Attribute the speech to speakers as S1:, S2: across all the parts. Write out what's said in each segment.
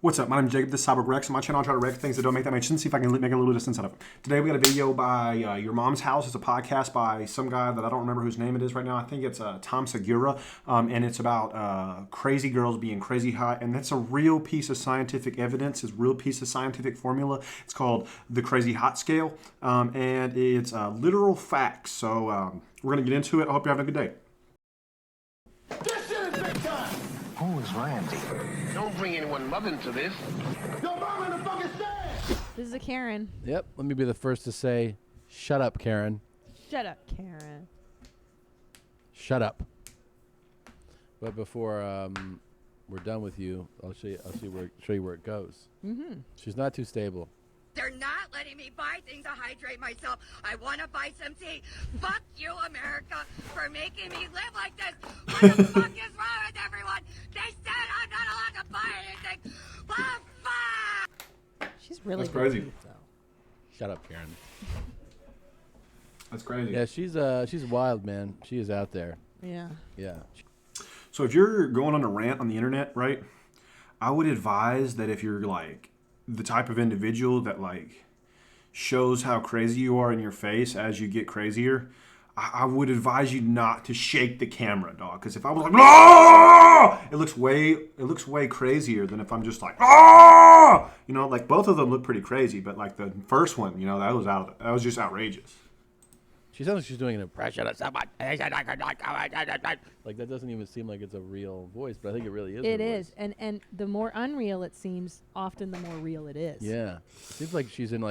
S1: What's up? My name is Jacob. This is Cyber Rex. On my channel, I try to wreck things that don't make that much sense. See if I can make a little bit of sense out of it. Today, we got a video by Your Mom's House. It's a podcast by some guy that I don't remember whose name it is right now. I think it's Tom Segura. And it's about crazy girls being crazy hot. And that's a real piece of scientific evidence. It's a real piece of scientific formula. It's called the Crazy Hot Scale. And it's literal facts. So we're going to get into it. I hope you're having a good day.
S2: This shit is big time!
S3: Who is Randy?
S4: Don't bring anyone love into this.
S2: Yo, mom in the fucking stand!
S5: This is a Karen.
S6: Yep. Let me be the first to say, shut up, Karen.
S5: Shut up, Karen.
S6: Shut up. But before we're done with you, I'll show you where it goes.
S5: Mm-hmm.
S6: She's not too stable.
S7: They're not letting me buy things to hydrate myself. I want to buy some tea. Fuck you, America, for making me live like this. What the fuck is wrong with everyone? They said I'm not allowed to buy anything. Oh, fuck!
S5: She's really
S1: That's crazy.
S5: good, though.
S6: Shut up, Karen.
S1: That's crazy.
S6: Yeah, she's wild, man. She is out there.
S5: Yeah.
S6: Yeah.
S1: So if you're going on a rant on the internet, right, I would advise that if you're like the type of individual that like shows how crazy you are in your face as you get crazier, I would advise you not to shake the camera, dog. Because if I was like, "Ah!" it looks way crazier than if I'm just like, "Ah!" You know, like both of them look pretty crazy, but like the first one, you know, that was just outrageous.
S6: She sounds like she's doing an impression of someone. Like that doesn't even seem like it's a real voice, but I think it really is.
S5: It
S6: her
S5: is.
S6: voice.
S5: And the more unreal it seems, often the more real it is.
S6: Yeah. It seems like she's in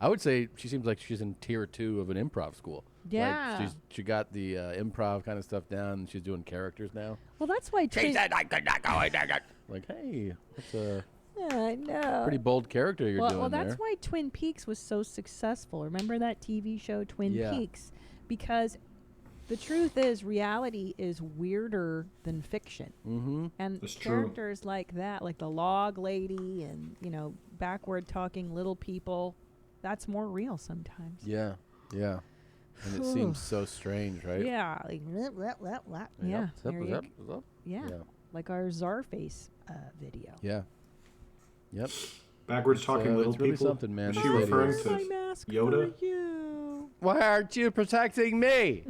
S6: I would say she seems like she's in tier 2 of an improv school.
S5: Yeah.
S6: Like she got the improv kind of stuff down, and she's doing characters now.
S5: Well, that's why
S7: She said I could not go in there.
S6: Like, hey, that's a
S5: Yeah, I know.
S6: pretty bold character you're doing
S5: Well,
S6: there.
S5: that's why Twin Peaks was so successful. Remember that TV show, Twin
S6: Yeah.
S5: Peaks? Because the truth is, reality is weirder than fiction.
S6: Mm-hmm.
S5: And
S1: That's true.
S5: characters like that, like the log lady and, backward talking little people, that's more real sometimes.
S6: Yeah, yeah. And it seems so strange, right?
S5: Yeah. Like, yeah.
S6: Zip,
S5: there you
S6: zip,
S5: go.
S6: zip.
S5: Yeah.
S6: Yeah.
S5: Like our Czarface video.
S6: Yeah. Yep.
S1: Backwards talking
S6: So
S1: little
S6: it's really
S1: people.
S6: something, man.
S1: Is
S6: This
S1: she
S6: lady
S1: referring
S6: is-
S1: to
S5: My mask
S1: Yoda?
S5: for you.
S6: Why aren't you protecting me?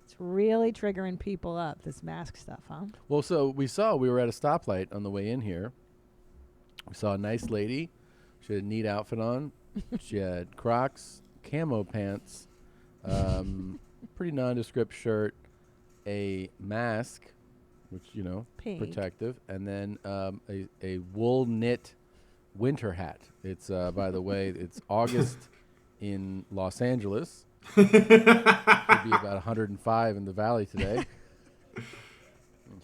S5: It's really triggering people up, this mask stuff, huh?
S6: Well, so we were at a stoplight on the way in here. We saw a nice lady. She had a neat outfit on. She had Crocs, camo pants, pretty nondescript shirt, a mask, which,
S5: Pink.
S6: protective, and then a wool knit winter hat. It's, by the way, it's August in Los Angeles. It'd be about 105 in the valley today.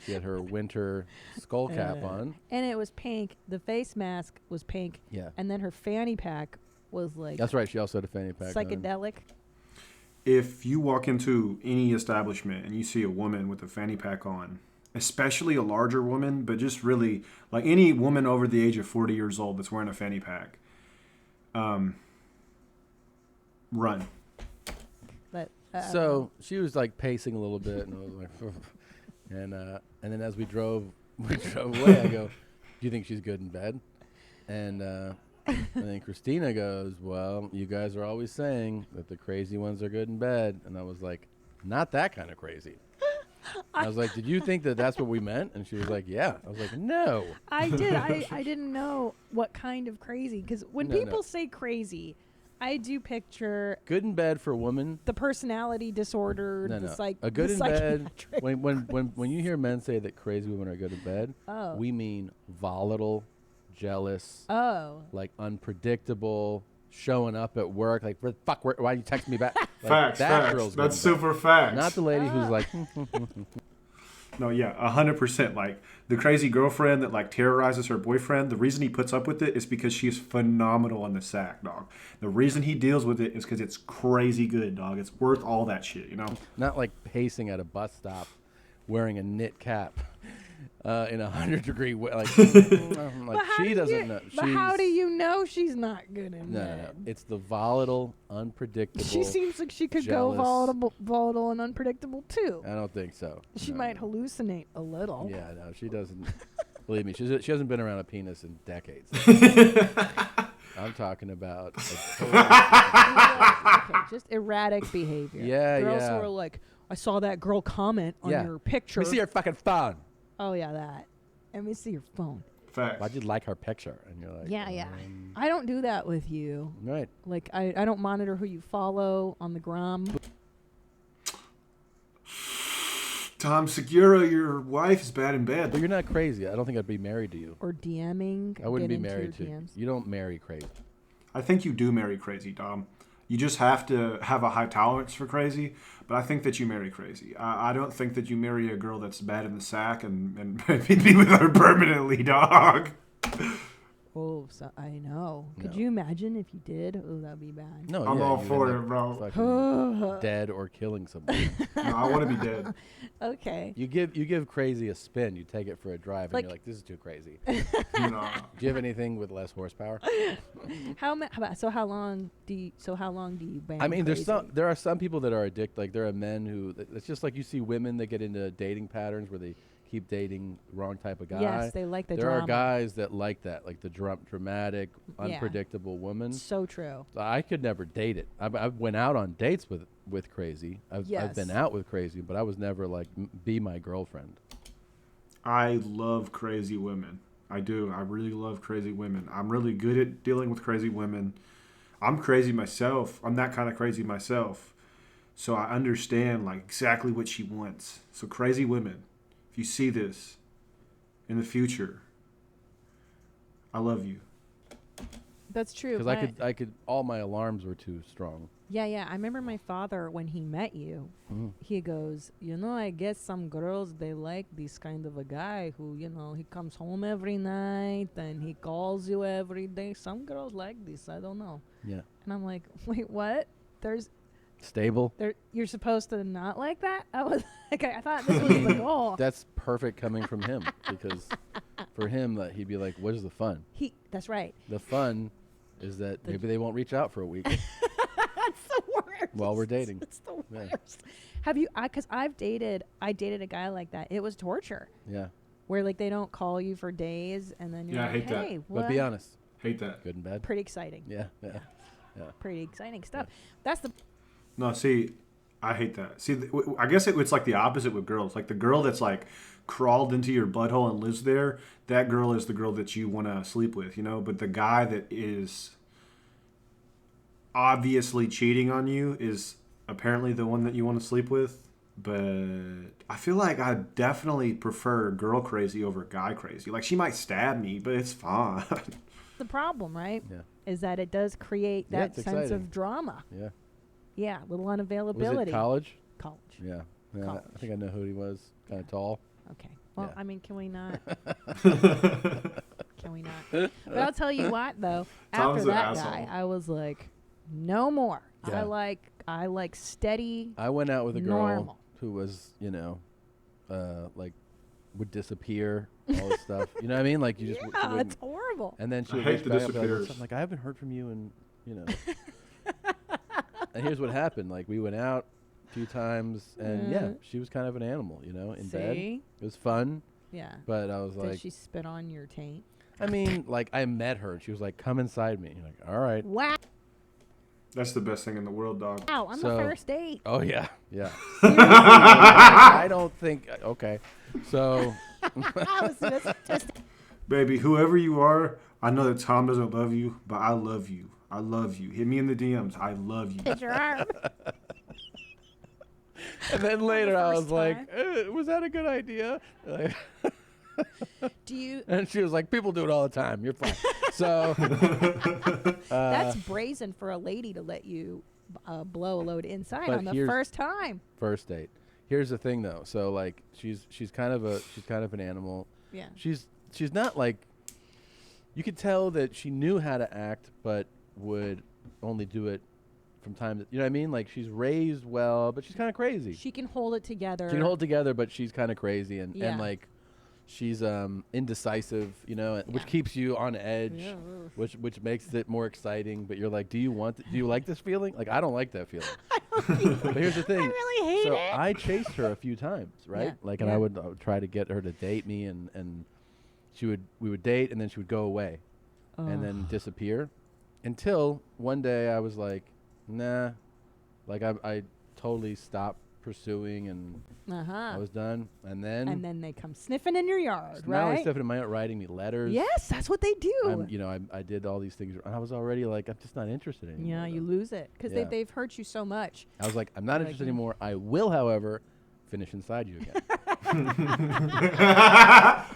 S6: She had her winter skull cap on.
S5: And it was pink. The face mask was pink.
S6: Yeah.
S5: And then her fanny pack was like
S6: That's right. She also had a fanny pack on.
S5: psychedelic.
S1: If you walk into any establishment and you see a woman with a fanny pack on, especially a larger woman, but just really like any woman over the age of 40 years old that's wearing a fanny pack, run.
S5: But
S6: So she was like pacing a little bit, and I was like, and then as we drove away, I go, "Do you think she's good in bed?" And then Christina goes, "Well, you guys are always saying that the crazy ones are good in bed," and I was like, "Not that kind of crazy." I was like, "Did you think that that's what we meant?" And she was like, "Yeah." I was like, "No."
S5: I did. I didn't know what kind of crazy. Because when
S6: No,
S5: people
S6: no.
S5: say crazy, I do picture
S6: Good in bed for a woman.
S5: the personality disorder,
S6: No,
S5: the
S6: no. A good
S5: the
S6: in bed.
S5: psychiatric.
S6: When you hear men say that crazy women are good in bed,
S5: Oh.
S6: we mean volatile, jealous,
S5: Oh.
S6: like unpredictable, showing up at work like, "Where the fuck? Why you text me back?" Like,
S1: Facts,
S6: that
S1: facts.
S6: girl's good
S1: That's
S6: in bed.
S1: super facts.
S6: Not the lady who's like,
S1: No, yeah, 100%. Like the crazy girlfriend that like terrorizes her boyfriend. The reason he puts up with it is because she's phenomenal on the sack, dog. The reason he deals with it is because it's crazy good, dog. It's worth all that shit, you know.
S6: not like pacing at a bus stop, wearing a knit cap, in 100-degree way. Like, like she doesn't know.
S5: But how
S6: She's-
S5: do you know she's not good in
S6: No,
S5: bed?
S6: it's the volatile, unpredictable.
S5: She seems like she could
S6: jealous.
S5: go volatile and unpredictable too.
S6: I don't think so.
S5: She
S6: No,
S5: might
S6: no.
S5: hallucinate a little.
S6: Yeah, no, she doesn't. Believe me, she hasn't been around a penis in decades. I'm talking about.
S5: Okay, just erratic behavior.
S6: Yeah,
S5: Girls
S6: yeah.
S5: who are like, I saw that girl comment on
S6: Yeah.
S5: your picture.
S6: Let me see your fucking phone.
S5: Oh yeah, that. Let me see your phone.
S1: Facts.
S6: Why'd you like her picture? And you're like,
S5: Yeah, yeah. I don't do that with you.
S6: Right.
S5: Like I don't monitor who you follow on the gram.
S1: Tom Segura, your wife is bad in bed.
S6: But you're not crazy. I don't think I'd be married to you.
S5: Or DMing.
S6: I wouldn't
S5: get
S6: be
S5: into
S6: married to you.
S5: DMs.
S6: You don't marry crazy.
S1: I think you do marry crazy, Dom. You just have to have a high tolerance for crazy, but I think that you marry crazy. I don't think that you marry a girl that's bad in the sack and be with her permanently, dog.
S5: Oh, so I know. Could
S6: No.
S5: you imagine if you did? Oh, that'd be bad.
S6: No,
S1: I'm
S6: yeah,
S1: all
S6: you
S1: for
S6: end
S1: it,
S6: up
S1: bro.
S6: fucking dead or killing somebody.
S1: No, I want to be dead.
S5: Okay.
S6: You give crazy a spin. You take it for a drive,
S5: Like-
S6: and you're like, this is too crazy.
S1: No.
S6: Do you have anything with less horsepower?
S5: How long do you bang?
S6: I mean,
S5: crazy?
S6: there are some people that are addicted. Like there are men who it's just like you see women that get into dating patterns where they keep dating the wrong type of guy.
S5: Yes, they like the
S6: there
S5: drama.
S6: are guys that like that, like the dramatic, unpredictable woman.
S5: So true.
S6: So I could never date it. I went out on dates with crazy. I've been
S5: Yes.
S6: out with crazy, but I was never like be my girlfriend.
S1: I love crazy women. I do. I really love crazy women. I'm really good at dealing with crazy women. I'm crazy myself. I'm that kind of crazy myself. So I understand like exactly what she wants. So crazy women, if you see this in the future, I love you.
S5: That's true.
S6: Because
S5: but-
S6: I could. All my alarms were too strong.
S5: Yeah. I remember my father when he met you. He goes, I guess some girls they like this kind of a guy who, he comes home every night and he calls you every day. Some girls like this. I don't know.
S6: Yeah.
S5: And I'm like, wait, what?
S6: Stable.
S5: You're supposed to not like that? I was like, I thought this was the goal.
S6: That's perfect coming from him because for him that he'd be like, "What is the fun?
S5: That's right.
S6: The fun is that maybe they won't reach out for a week
S5: That's the worst.
S6: while we're dating."
S5: It's the
S6: Yeah.
S5: worst. Have you? Because I dated a guy like that. It was torture.
S6: Yeah,
S5: Where like they don't call you for days, and then you're
S1: Yeah, I
S5: like,
S1: hate that.
S5: hey,
S6: but be honest,
S1: Hate that.
S6: good and bad.
S5: pretty exciting.
S6: Yeah.
S5: Pretty exciting stuff. That's the
S1: No, see, I hate that. See, I guess it's like the opposite with girls. Like the girl that's like crawled into your butthole and lives there, that girl is the girl that you want to sleep with, But the guy that is obviously cheating on you is apparently the one that you want to sleep with. But I feel like I definitely prefer girl crazy over guy crazy. Like she might stab me, but it's fine.
S5: the problem, right?
S6: Yeah.
S5: Is that it does create
S6: Yeah,
S5: that
S6: it's
S5: sense
S6: exciting.
S5: of drama.
S6: Yeah.
S5: Yeah, little
S6: Was
S5: unavailability.
S6: it college?
S5: College.
S6: Yeah. Yeah.
S5: College.
S6: I think I know who he was. Kind of tall.
S5: Okay. Well,
S6: Yeah.
S5: I mean, can we not? Can we not? But I'll tell you what, though.
S1: Tom's
S5: After
S1: an
S5: that guy,
S1: asshole.
S5: I was like, no more.
S6: Yeah.
S5: I like steady.
S6: I went out with a girl
S5: Normal.
S6: who was, like would disappear, all this stuff. You know what I mean? Like you just. she
S5: Yeah,
S6: wouldn't-
S5: it's horrible.
S6: And then she
S1: I
S6: would
S1: hate
S6: reach
S1: the
S6: back up and be like,
S1: disappears.
S6: I'm like, I haven't heard from you, and and here's what happened. Like we went out a few times, and yeah, she was kind of an animal, in bed.
S5: See?
S6: It was fun,
S5: Yeah.
S6: but I was
S5: Did
S6: like,
S5: she spit on your taint?
S6: I mean, like I met her, and she was like, come inside me. You're like, all right.
S5: Wow.
S1: That's the best thing in the world, dog.
S5: On
S6: So-
S5: the first date.
S6: Oh yeah, yeah. I don't think. Okay, so
S5: I was just
S1: Baby, whoever you are, I know that Tom doesn't love you, but I love you. I love you. Hit me in the DMs. I love you.
S5: hit your arm.
S6: and then later I was
S5: first
S6: like, was that a good idea? Like,
S5: Do you?
S6: and she was like, people do it all the time. You're fine. So
S5: That's brazen for a lady to let you blow a load inside
S6: But
S5: on the
S6: here's-
S5: first time.
S6: first date. Here's the thing though. So like she's kind of an animal.
S5: Yeah.
S6: She's not like, you could tell that she knew how to act, but would only do it from time to, you know what I mean? Like she's raised well, but she's kind of crazy.
S5: She can hold it together.
S6: She can hold it together, but she's kind of crazy and
S5: Yeah.
S6: like she's indecisive, which
S5: Yeah.
S6: keeps you on edge,
S5: Yeah, ugh.
S6: which makes it more exciting. But you're like, do you like this feeling? Like I don't like that feeling. But here's the thing.
S5: I really hate
S6: so
S5: it.
S6: I chased her a few times, right?
S5: Yeah,
S6: Like, and
S5: yeah.
S6: I would try to get her to date me, and we would date, and then she would go away, and then disappear, until one day I was like, nah, like I totally stopped pursuing, and I was done. And then
S5: they come sniffing in your yard,
S6: not only
S5: right?
S6: stuff in my writing me letters.
S5: Yes, that's what they do.
S6: I did all these things, and I was already like, I'm just not interested anymore.
S5: Yeah, you lose it because
S6: Yeah.
S5: they've hurt you so much.
S6: I was like, I'm not
S5: Like,
S6: interested
S5: yeah.
S6: anymore. I will, however, finish inside you again.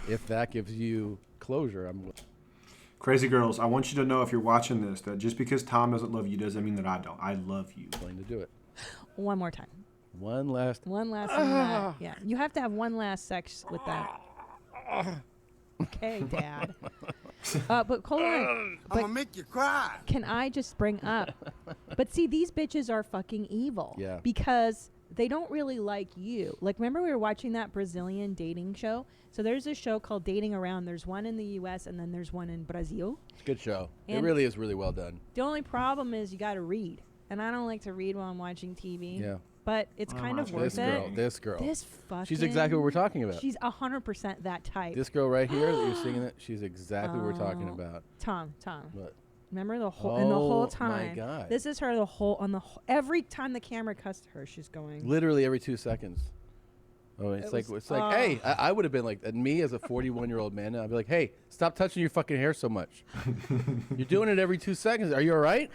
S6: If that gives you closure, I'm
S1: Crazy girls, I want you to know if you're watching this that just because Tom doesn't love you doesn't mean that I don't. I love you.
S6: willing to do it.
S5: One more time.
S6: One last.
S5: One last thing that, yeah. You have to have one last sex with that. Okay, Dad. But hold on.
S2: I'm gonna make you cry.
S5: Can I just bring up? But see, these bitches are fucking evil.
S6: Yeah.
S5: Because they don't really like you. Like, remember we were watching that Brazilian dating show? So there's a show called Dating Around. There's one in the U.S. and then there's one in Brazil.
S6: It's a good show. It
S5: And-
S6: really is really well done.
S5: The only problem is you got to read. And I don't like to read while I'm watching TV.
S6: Yeah.
S5: But it's kind of worth
S6: This girl.
S5: it. This fucking.
S6: She's exactly what we're talking about.
S5: She's 100% that type.
S6: This girl right here that you're singing it, she's exactly what we're talking
S5: Oh.
S6: about.
S5: Tom.
S6: But
S5: Remember the whole and the whole
S6: Oh,
S5: time.
S6: my God.
S5: This is her the whole on the every time the camera cuts to her, she's going.
S6: literally every 2 seconds. Oh, it's like hey, I would have been like, and me as a 41-year-old man, I'd be like, hey, stop touching your fucking hair so much. You're doing it every 2 seconds. Are you all right?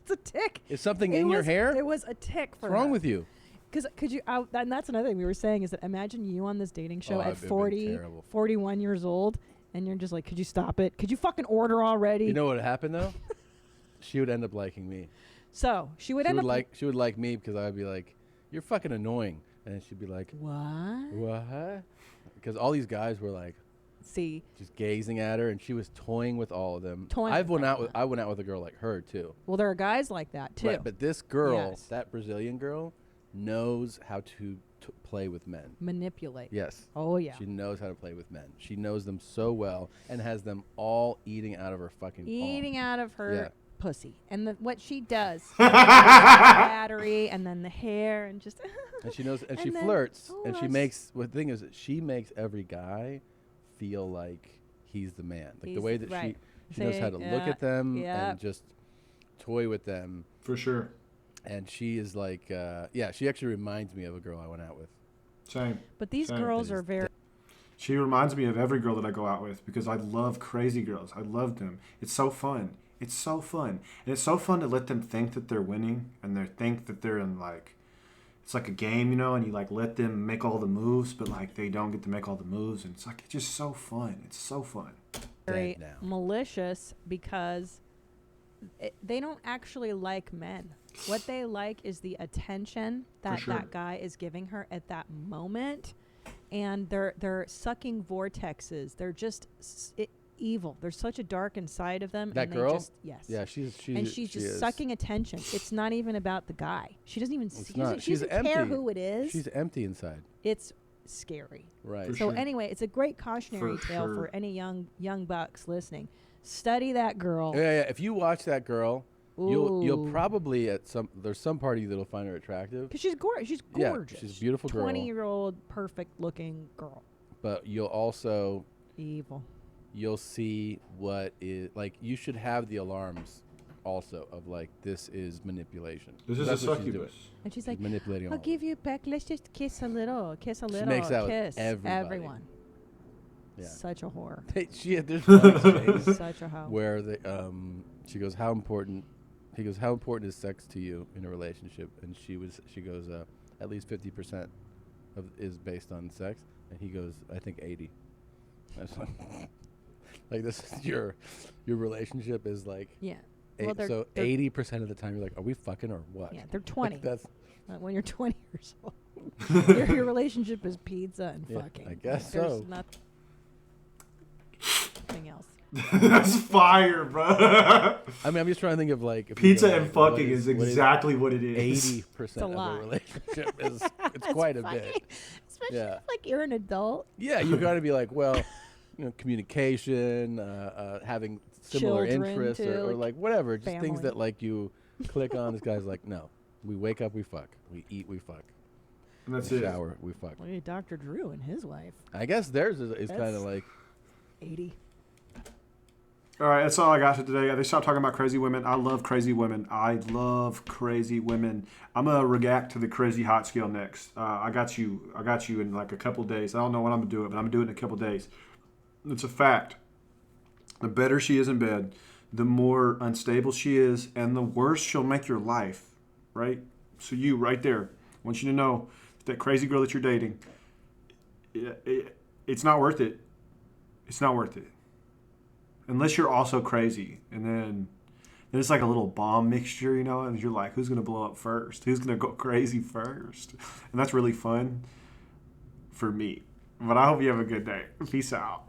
S5: It's a tick.
S6: Is something
S5: It
S6: in your
S5: was-
S6: hair?
S5: It was a tick for
S6: What's wrong
S5: her.
S6: with you?
S5: Because could you? And that's another thing we were saying is that imagine you on this dating show
S6: Oh,
S5: at
S6: I've been
S5: 40,
S6: terrible.
S5: 41 years old, and you're just like, could you stop it? Could you fucking order already?
S6: You know what happened though? She would end up liking me.
S5: So she would
S6: She
S5: end
S6: would
S5: up
S6: she would like me because I'd be like, you're fucking annoying, and then she'd be like,
S5: what?
S6: what? Because all these guys were like
S5: See,
S6: just gazing at her, and she was toying with all of them.
S5: Toying
S6: I
S5: with
S6: went out
S5: everyone.
S6: with I went out with a girl like her too.
S5: well, there are guys like that too.
S6: Right, but this girl,
S5: Yes.
S6: that Brazilian girl, knows how to play with men.
S5: Manipulate.
S6: Yes.
S5: Oh yeah.
S6: She knows how to play with men. She knows them so well and has them all eating out of her fucking
S5: Eating
S6: palm.
S5: out of her
S6: Yeah.
S5: pussy, and what she does, the battery, and then the hair, and just.
S6: And she knows, and she
S5: And then-
S6: flirts,
S5: oh,
S6: and she
S5: that's-
S6: makes. Well, the thing is, that she makes every guy feel like he's the man. Like the
S5: He's-
S6: way that
S5: right.
S6: she knows how to look
S5: Yeah,
S6: at them
S5: yeah.
S6: and just toy with them.
S1: For sure.
S6: And she is like, yeah, she actually reminds me of a girl I went out with.
S1: Same.
S5: But these
S1: Same.
S5: girls
S6: It
S5: are
S6: is
S5: very.
S1: She reminds me of every girl that I go out with because I love crazy girls. I love them. It's so fun. It's so fun. And it's so fun to let them think that they're winning and they think that they're in like, it's like a game, you know, and you like let them make all the moves, but like they don't get to make all the moves. And it's like, it's just so fun. It's so fun.
S5: very
S6: Dead now.
S5: malicious because they don't actually like men. What they like is the attention that
S1: sure.
S5: that guy is giving her at that moment, and they're sucking vortexes. They're just evil. There's such a dark inside of them.
S6: That
S5: and
S6: girl?
S5: They just, yes.
S6: Yeah, she's
S5: And she's
S6: she
S5: just
S6: is.
S5: sucking attention. It's not even about the guy. She doesn't even.
S6: It's
S5: She
S6: not.
S5: doesn't, she
S6: She's
S5: doesn't care
S6: empty.
S5: who it is.
S6: She's empty inside.
S5: It's scary.
S6: Right.
S1: For
S5: So
S1: sure.
S5: anyway, it's a great cautionary
S1: For
S5: tale
S1: sure.
S5: for any young bucks listening. Study that girl.
S6: Yeah. If you watch that girl, you'll
S5: Ooh.
S6: probably there's some part of you that'll find her attractive,
S5: Because she's gorgeous. She's
S6: Yeah,
S5: gorgeous.
S6: she's a beautiful girl.
S5: 20-year-old, perfect-looking girl.
S6: but you'll also
S5: Evil.
S6: you'll see what is like. You should have the alarms also of like this is manipulation.
S1: This is
S6: That's
S1: a
S6: what she's doing.
S1: succubus.
S5: And she's
S6: She's
S5: like,
S6: manipulating
S5: I'll
S6: all.
S5: give you back. Let's just kiss a little. Kiss a little.
S6: makes out with
S5: kiss
S6: everybody.
S5: everyone.
S6: Yeah.
S5: Such a whore.
S6: There's one exchange
S5: Such a hoe.
S6: where she goes, how important? He goes, how important is sex to you in a relationship? And she goes, at least 50% is based on sex, and he goes, I think 80. I was like this is your relationship is like
S5: Yeah. Well, they're,
S6: so
S5: they're
S6: 80% of the time you're like, are we fucking or what?
S5: Yeah, they're 20.
S6: That's
S5: When you're 20 years old, your relationship is pizza and
S6: Yeah,
S5: fucking.
S6: I guess
S5: There's
S6: so.
S5: nothing else.
S1: That's fire, bro.
S6: I mean, I'm just trying to think of like if you
S1: Pizza
S6: go,
S1: and
S6: like, what
S1: fucking is
S6: what
S1: exactly what it is.
S6: 80%
S5: a
S6: of
S5: lot.
S6: a relationship is it's
S5: That's
S6: quite a
S5: funny.
S6: bit.
S5: Especially
S6: Yeah.
S5: if, like, you're an adult.
S6: Yeah, you got to be like, well, communication, having similar
S5: Children,
S6: interests,
S5: too,
S6: or like whatever, just things
S5: family.
S6: that like you click on. This guy's like, no, we wake up, we fuck, we eat, we fuck,
S1: And that's
S6: we
S1: it.
S6: shower, we fuck.
S5: Look at Dr. Drew and his wife.
S6: I guess theirs is kind
S5: That's-
S6: of like
S5: 80.
S1: All right, that's all I got for today. They stopped talking about crazy women. I love crazy women. I love crazy women. I'm gonna react to the crazy hot scale next. I got you. I got you in like a couple days. I don't know when I'm gonna do it, but I'm gonna do it in a couple days. It's a fact. The better she is in bed, the more unstable she is, and the worse she'll make your life. Right? So you right there, I want you to know that crazy girl that you're dating. It's not worth it. It's not worth it. Unless you're also crazy, and then it's like a little bomb mixture, you know, and you're like, who's going to blow up first? Who's going to go crazy first? And that's really fun for me. But I hope you have a good day. Peace out.